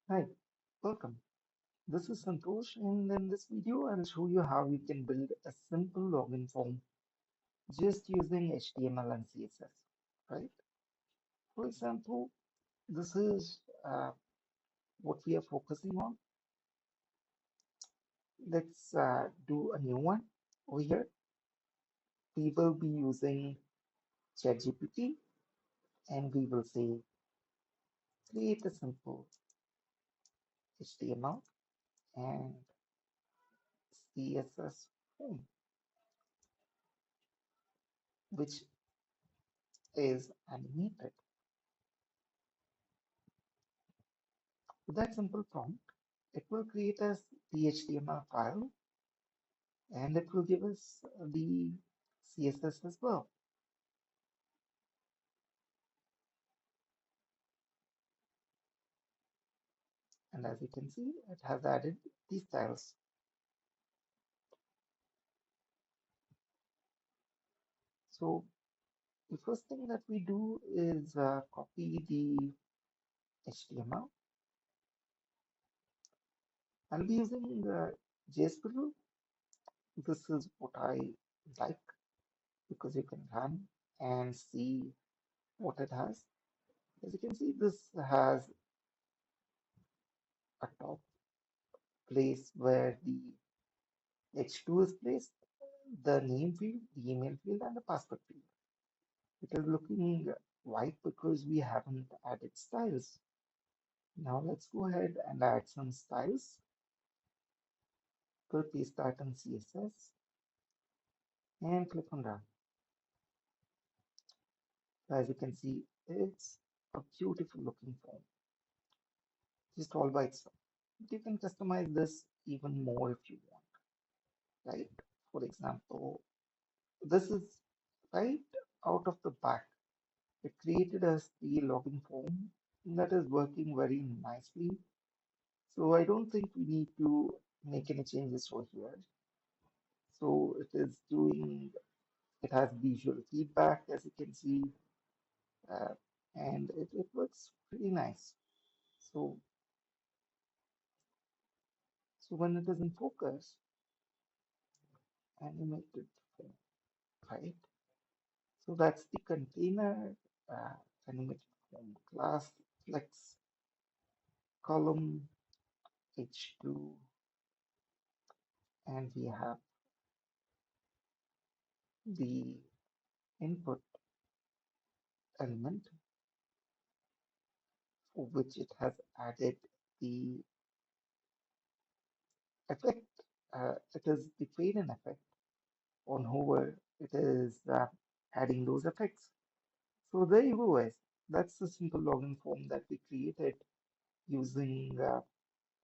Hi, welcome. This is Santosh, and in this video, I'll show you how you can build a simple login form just using HTML and CSS, right? For example, this is what we are focusing on. Let's do a new one over here. We will be using ChatGPT, and we will say create a simple HTML and CSS form, which is animated. With that simple prompt, it will create us the HTML file and it will give us the CSS as well. And as you can see, it has added these styles. So the first thing that we do is copy the HTML. I'll be using JSPL. This is what I like because you can run and see what it has. As you can see, this has a top place where the H2 is placed, the name field, the email field, and the password field. It is looking white because we haven't added styles. Now let's go ahead and add some styles. We'll paste that in CSS and click on Run. As you can see, it's a beautiful looking form, just all by itself. But you can customize this even more if you want, right? For example, this is right out of the back. It created us the login form that is working very nicely. So I don't think we need to make any changes over here. So it is doing, it has visual feedback as you can see, uh, and it works pretty nice. So, so when it is in focus, animated form, right? So that's the container uh, animated form class flex column H2, and we have the input element for which it has added the effect. It is the fade in effect on hover. It is adding those effects. So there you go, guys. That's the simple login form that we created using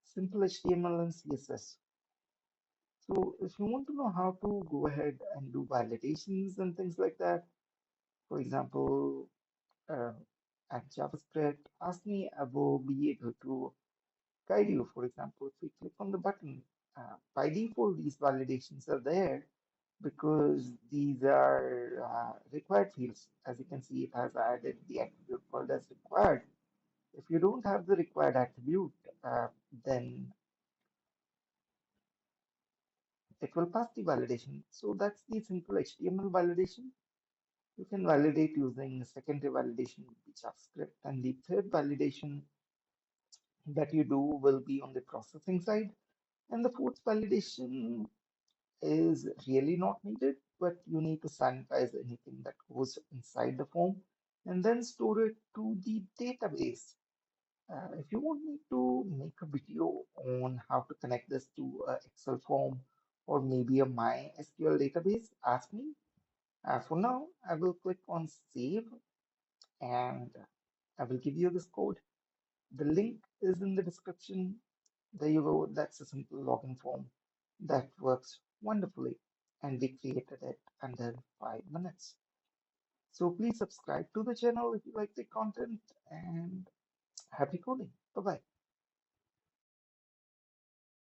simple HTML and CSS. So if you want to know how to go ahead and do validations and things like that, for example, uh, at JavaScript, ask me, I will be able to guide you. For example, if we click on the button, by default, these validations are there because these are required fields. As you can see, it has added the attribute called as required. If you don't have the required attribute, then it will pass the validation. So that's the simple HTML validation. You can validate using secondary validation with the JavaScript, and the third validation that you do will be on the processing side. And the fourth validation is really not needed, but you need to sanitize anything that goes inside the form and then store it to the database. If you want me to make a video on how to connect this to a Excel form or maybe a MySQL database, ask me. For now, I will click on save and I will give you this code. The link is in the description. There you go. That's a simple login form that works wonderfully. And we created it under 5 minutes. So please subscribe to the channel if you like the content and happy coding. Bye bye.